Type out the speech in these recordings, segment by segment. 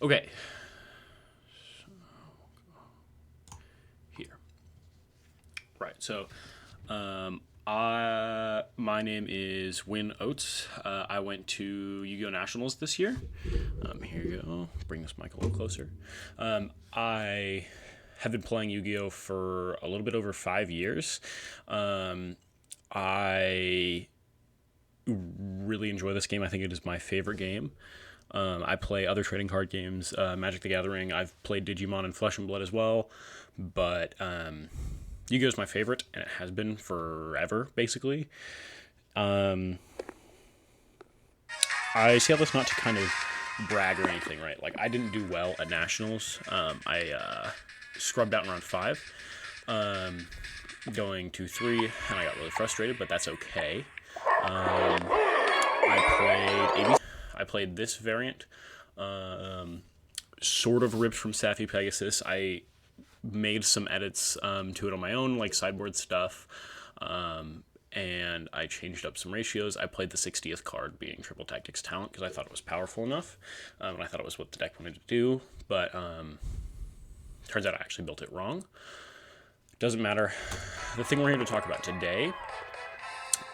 Okay. Here. Right. So, my name is Win Oates. I went to Yu-Gi-Oh! Nationals this year. Here you go. Bring this mic a little closer. I have been playing Yu-Gi-Oh! For a little bit over 5 years. I really enjoy this game. I think it is my favorite game. I play other trading card games, Magic the Gathering. I've played Digimon and Flesh and Blood as well, but Yu-Gi-Oh! Is my favorite, and it has been forever, basically. I say all this not to kind of brag or anything, right? Like, I didn't do well at Nationals. I scrubbed out in round 5, going 2-3, and I got really frustrated, but that's okay. I played this variant, sort of ripped from Safi Pegasus. I made some edits to it on my own, like sideboard stuff, and I changed up some ratios. I played the 60th card being Triple Tactics Talent because I thought it was powerful enough, and I thought it was what the deck wanted to do, but turns out I actually built it wrong. Doesn't matter. The thing we're here to talk about today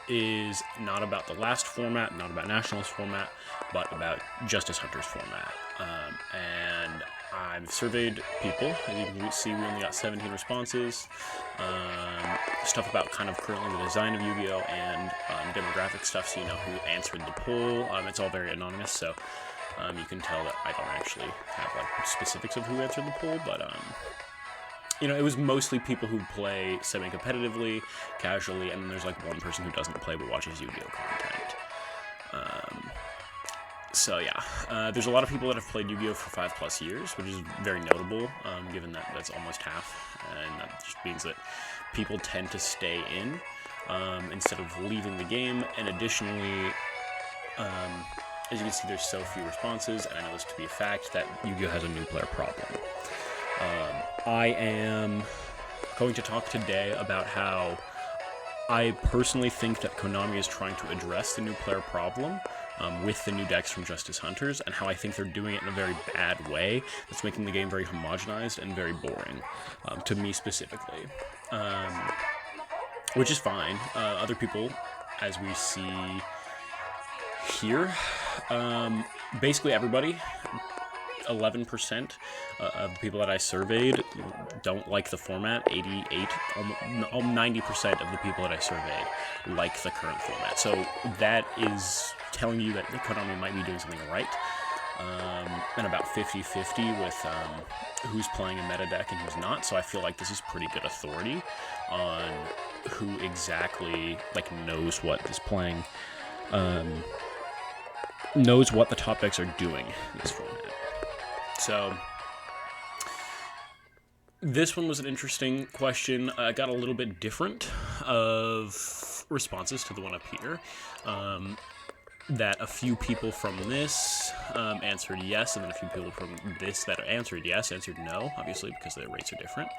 is not about the last format, not about Nationals format, but about Justice Hunters format. And I've surveyed people. As you can see, we only got 17 responses. Stuff about kind of currently the design of Yu-Gi-Oh! And demographic stuff, so you know who answered the poll. It's all very anonymous, so you can tell that I don't actually have like specifics of who answered the poll, but it was mostly people who play semi-competitively, casually, and then there's like one person who doesn't play but watches Yu-Gi-Oh! Content. So yeah, there's a lot of people that have played Yu-Gi-Oh! For 5+ years, which is very notable, given that that's almost half, and that just means that people tend to stay in instead of leaving the game, and additionally, as you can see, there's so few responses, and I know this to be a fact, that Yu-Gi-Oh! Has a new player problem. I am going to talk today about how I personally think that Konami is trying to address the new player problem with the new decks from Justice Hunters, and how I think they're doing it in a very bad way that's making the game very homogenized and very boring, to me specifically. Which is fine. Other people, as we see here, basically everybody, 11% of the people that I surveyed don't like the format. 90% of the people that I surveyed like the current format. So that is telling you that Konami might be doing something right. And about 50-50 with who's playing a meta deck and who's not. So I feel like this is pretty good authority on who exactly knows what is playing, knows what the top decks are doing in this format. So, this one was an interesting question. I got a little bit different of responses to the one up here. That a few people from this answered yes, and then a few people from this that answered yes answered no, obviously, because their rates are different.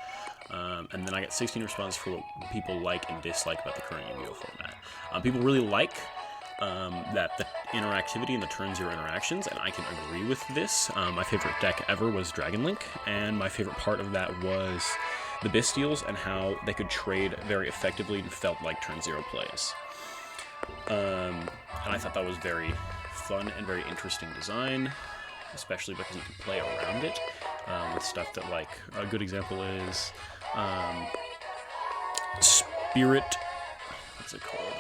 And then I got 16 responses for what people like and dislike about the current Yu-Gi-Oh! Format. People really like that the interactivity and the turn 0 interactions, and I can agree with this. My favorite deck ever was Dragon Link, and my favorite part of that was the Bystials and how they could trade very effectively and felt like turn 0 plays. And I thought that was very fun and very interesting design, especially because you can play around it with stuff that, like, a good example is Spirit, what's it called?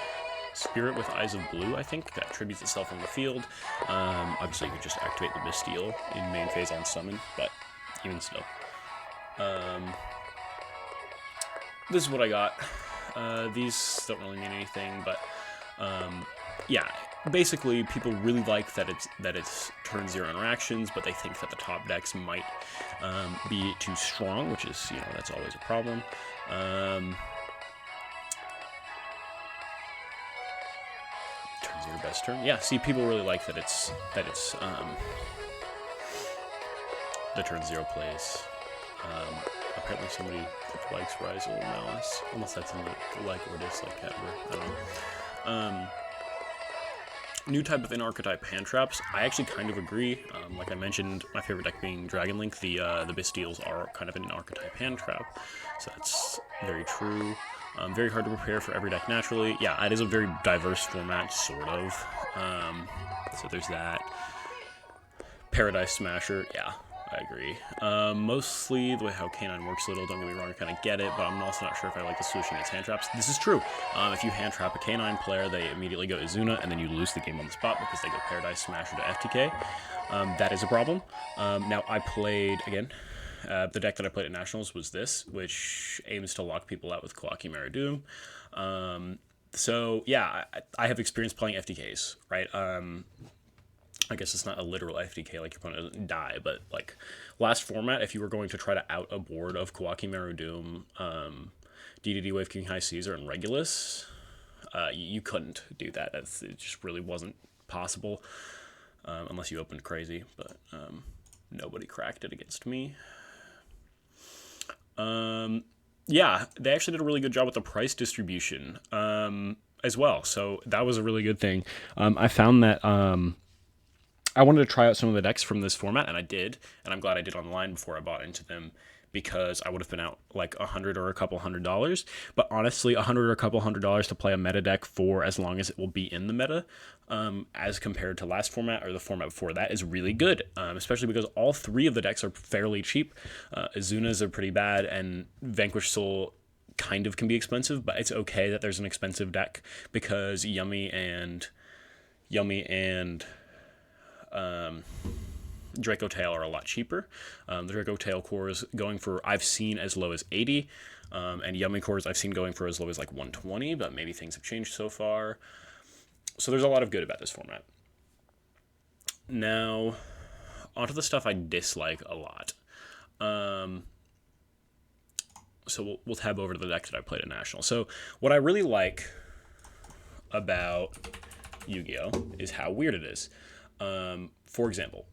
Spirit with Eyes of Blue, I think, that tributes itself on the field. Obviously, you could just activate the Bystial in main phase on summon, but even still. This is what I got. These don't really mean anything, but yeah, basically, people really like that it's turn 0 interactions, but they think that the top decks might be too strong, which is, that's always a problem. Your best turn. Yeah, see, people really like that it's the turn 0 plays. Apparently somebody likes Rise or Malice, unless that's in the like or dislike category. I don't know. New type of in-archetype hand traps. I actually kind of agree. Like I mentioned, my favorite deck being Dragon Link. The Bastiles are kind of an archetype hand trap, so that's very true. Very hard to prepare for every deck naturally. Yeah, it is a very diverse format, sort of. So there's that. Paradise Smasher, yeah, I agree. Mostly the way how Canine works a little, don't get me wrong, I kind of get it, but I'm also not sure if I like the solution against hand traps. This is true. If you hand trap a Canine player, they immediately go Izuna, and then you lose the game on the spot because they go Paradise Smasher to FTK. That is a problem. Now, I played, again, the deck that I played at Nationals was this, which aims to lock people out with Kawaki Maradoom. So, yeah, I have experience playing FTKs, right? I guess it's not a literal FTK, like your opponent doesn't die, but like last format, if you were going to try to out a board of Kawaki Maradoom, DDD Wave King High Caesar, and Regulus, you couldn't do that. It just really wasn't possible unless you opened crazy, but nobody cracked it against me. Yeah, they actually did a really good job with the price distribution as well, so that was a really good thing. I found that I wanted to try out some of the decks from this format, and I did, and I'm glad I did online before I bought into them, because I would have been out like $100 or a couple $100. But honestly, $100 or a couple $100 to play a meta deck for as long as it will be in the meta, as compared to last format or the format before that, is really good. Especially because all three of the decks are fairly cheap. Izuna's are pretty bad, and Vanquish Soul kind of can be expensive, but it's okay that there's an expensive deck because Yummy and Dracotail are a lot cheaper. The Dracotail cores going for, I've seen as low as 80, and Yummy cores I've seen going for as low as like 120, but maybe things have changed so far. So there's a lot of good about this format. Now, onto the stuff I dislike a lot. So we'll tab over to the deck that I played at National. So what I really like about Yu-Gi-Oh! Is how weird it is. For example,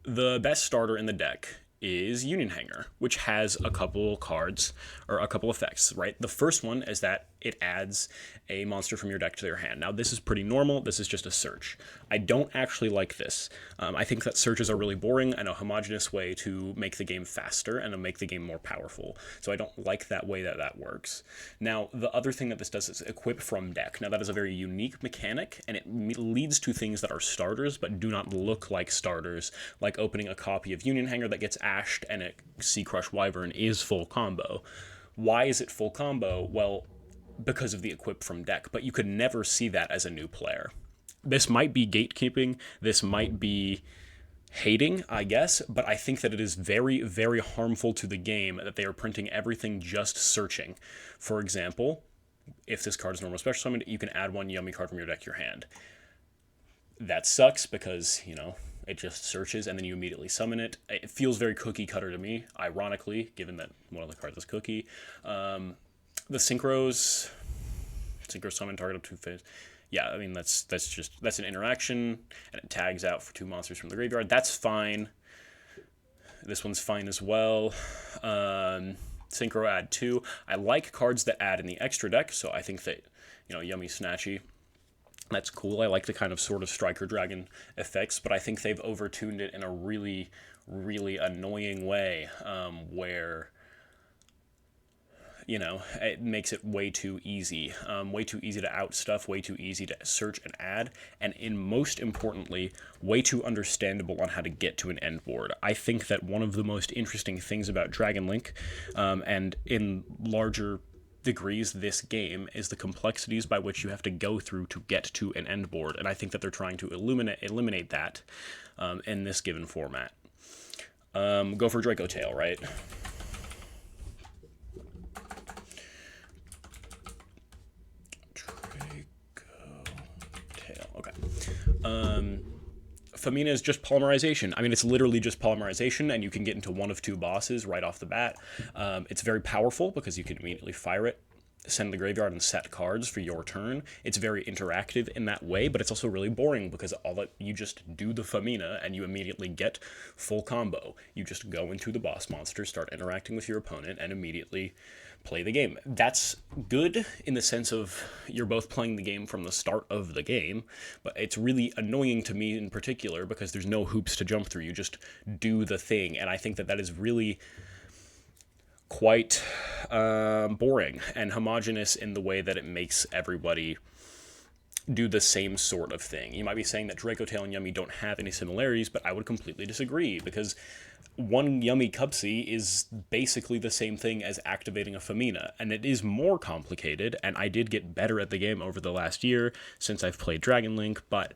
the best starter in the deck is Union Hanger, which has a couple cards, or a couple effects, right? The first one is that it adds a monster from your deck to their hand. Now, this is pretty normal. This is just a search. I don't actually like this. I think that searches are really boring and a homogeneous way to make the game faster and to make the game more powerful. So I don't like that way that works. Now, the other thing that this does is equip from deck. Now, that is a very unique mechanic, and it leads to things that are starters but do not look like starters, like opening a copy of Union Hanger that gets ashed and a Sea Crush Wyvern is full combo. Why is it full combo? Well, because of the equip from deck, but you could never see that as a new player. This might be gatekeeping, this might be hating, I guess, but I think that it is very, very harmful to the game that they are printing everything just searching. For example, if this card is normal special summoned, you can add one Yummy card from your deck to your hand. That sucks because, it just searches and then you immediately summon it. It feels very cookie cutter to me, ironically, given that one of the cards is cookie. The synchro summon target up to phase. Yeah, I mean that's an interaction, and it tags out for 2 monsters from the graveyard. That's fine. This one's fine as well. Synchro add 2. I like cards that add in the extra deck, so I think that Yummy Snatchy, that's cool. I like the kind of sort of Striker Dragon effects, but I think they've overtuned it in a really, really annoying way, where it makes it way too easy to out stuff, way too easy to search and add, and most importantly, way too understandable on how to get to an end board. I think that one of the most interesting things about Dragon Link, and in larger degrees this game, is the complexities by which you have to go through to get to an end board, and I think that they're trying to eliminate that in this given format. Go for Dracotail, right? Okay. Famina is just polymerization. I mean, it's literally just polymerization, and you can get into one of 2 bosses right off the bat. It's very powerful because you can immediately fire it. send the graveyard and set cards for your turn. It's very interactive in that way, but it's also really boring because all that you just do the Famina and you immediately get full combo. You just go into the boss monster, start interacting with your opponent, and immediately play the game. That's good in the sense of you're both playing the game from the start of the game, but it's really annoying to me in particular because there's no hoops to jump through. You just do the thing, and I think that is really quite boring and homogenous in the way that it makes everybody do the same sort of thing. You might be saying that Dracotail and Yummy don't have any similarities, but I would completely disagree, because one Yummy Cupsy is basically the same thing as activating a Famina, and it is more complicated, and I did get better at the game over the last year since I've played Dragon Link, but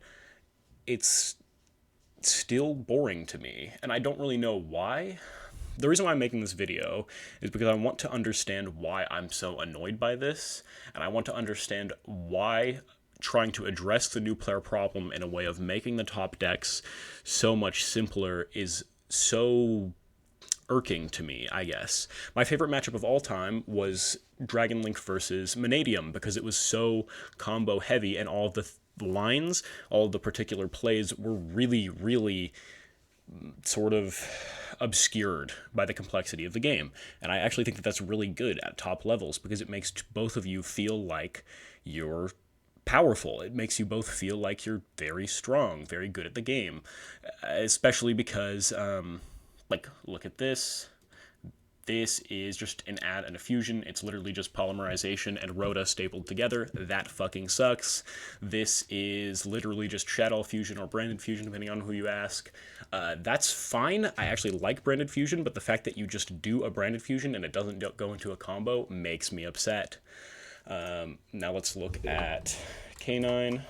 it's still boring to me, and I don't really know why. The reason why I'm making this video is because I want to understand why I'm so annoyed by this, and I want to understand why trying to address the new player problem in a way of making the top decks so much simpler is so irking to me, I guess. My favorite matchup of all time was Dragon Link versus Mannadium, because it was so combo heavy, and all of the lines, all of the particular plays were really, really sort of obscured by the complexity of the game. And I actually think that that's really good at top levels, because it makes both of you feel like you're powerful. It makes you both feel like you're very strong, very good at the game, especially because, like, look at this. This is just an add and a fusion. It's literally just polymerization and Rhoda stapled together. That fucking sucks. This is literally just Shadow Fusion or Branded Fusion, depending on who you ask. That's fine. I actually like Branded Fusion, but the fact that you just do a Branded Fusion and it doesn't go into a combo makes me upset. Now let's look at K9.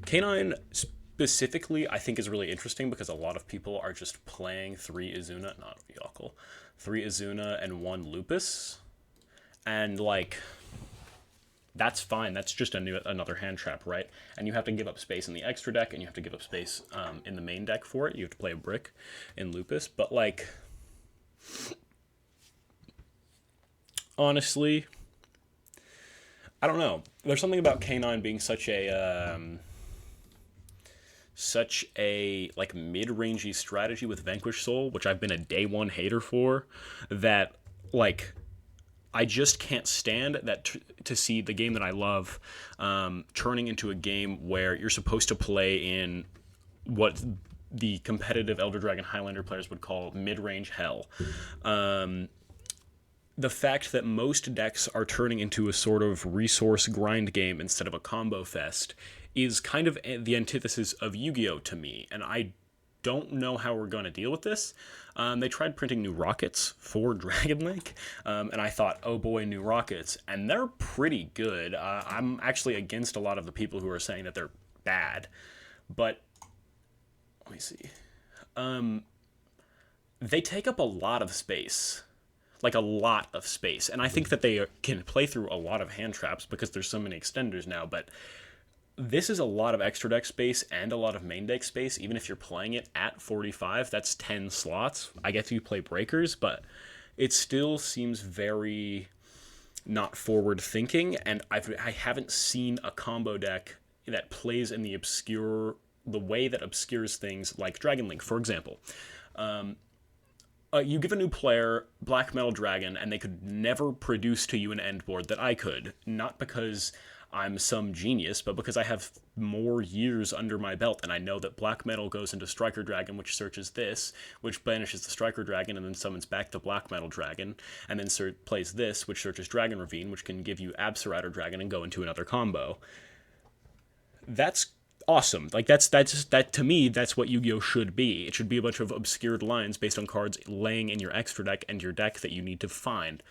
K9 specifically, I think, is really interesting because a lot of people are just playing 3 Izuna, not Yokkel, 3 Izuna and 1 Lupus, and, like, that's fine. That's just another hand trap, right? And you have to give up space in the extra deck, and you have to give up space in the main deck for it. You have to play a brick in Lupus, but, like, honestly, I don't know. There's something about K9 being such a like mid-rangey strategy with Vanquish Soul, which I've been a day one hater for, that, like, I just can't stand that to see the game that I love turning into a game where you're supposed to play in what the competitive Elder Dragon Highlander players would call mid-range hell. The fact that most decks are turning into a sort of resource grind game instead of a combo fest is kind of the antithesis of Yu-Gi-Oh! To me, and I don't know how we're going to deal with this. They tried printing new rockets for Dragon Link, and I thought, oh boy, new rockets, and they're pretty good. I'm actually against a lot of the people who are saying that they're bad, but let me see. They take up a lot of space. Like, a lot of space, and I think that they can play through a lot of hand traps because there's so many extenders now, but this is a lot of extra deck space and a lot of main deck space. Even if you're playing it at 45, that's 10 slots. I get to play breakers, but it still seems very not forward thinking, and I haven't seen a combo deck that plays in the way that obscures things like Dragon Link, for example. You give a new player Black Metal Dragon, and they could never produce to you an end board that I could. Not because I'm some genius, but because I have more years under my belt, and I know that Black Metal goes into Striker Dragon, which searches this, which banishes the Striker Dragon, and then summons back the Black Metal Dragon, and then plays this, which searches Dragon Ravine, which can give you Absorider Dragon and go into another combo. That's awesome. Like, that to me, that's what Yu-Gi-Oh! Should be. It should be a bunch of obscured lines based on cards laying in your extra deck and your deck that you need to find.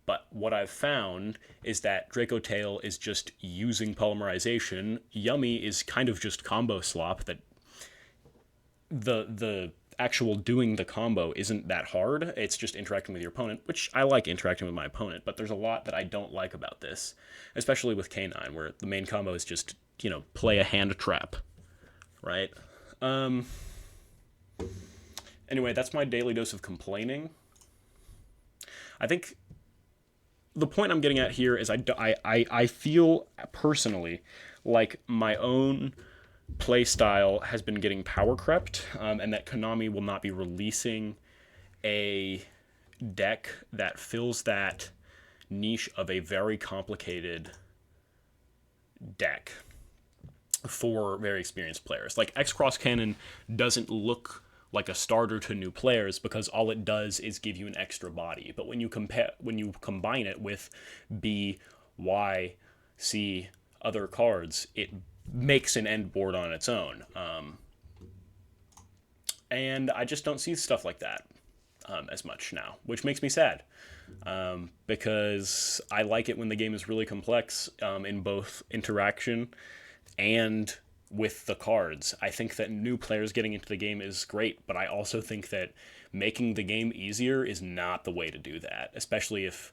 But what I've found is that Dracotail is just using polymerization. Yummy is kind of just combo slop, that the actual doing the combo isn't that hard. It's just interacting with your opponent, which I like interacting with my opponent, but there's a lot that I don't like about this, especially with K9, where the main combo is just, play a hand trap, right? Anyway, that's my daily dose of complaining. I think the point I'm getting at here is I feel personally like my own play style has been getting power crept, and that Konami will not be releasing a deck that fills that niche of a very complicated deck for very experienced players. Like X Cross Cannon doesn't look like a starter to new players because all it does is give you an extra body. But when you combine it with B, Y, C, other cards, it makes an end board on its own. And I just don't see stuff like that as much now, which makes me sad. Because I like it when the game is really complex in both interaction and with the cards. I think that new players getting into the game is great, but I also think that making the game easier is not the way to do that, especially if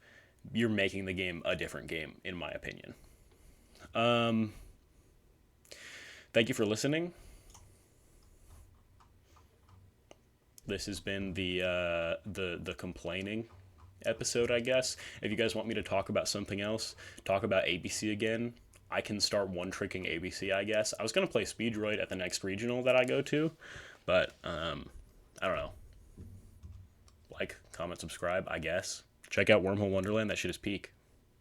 you're making the game a different game, in my opinion. Thank you for listening. This has been the complaining episode, I guess. If you guys want me to talk about something else, talk about ABC again, I can start one-tricking ABC, I guess. I was going to play Speedroid at the next regional that I go to, but I don't know. Like, comment, subscribe, I guess. Check out Wormhole Wonderland. That shit is peak.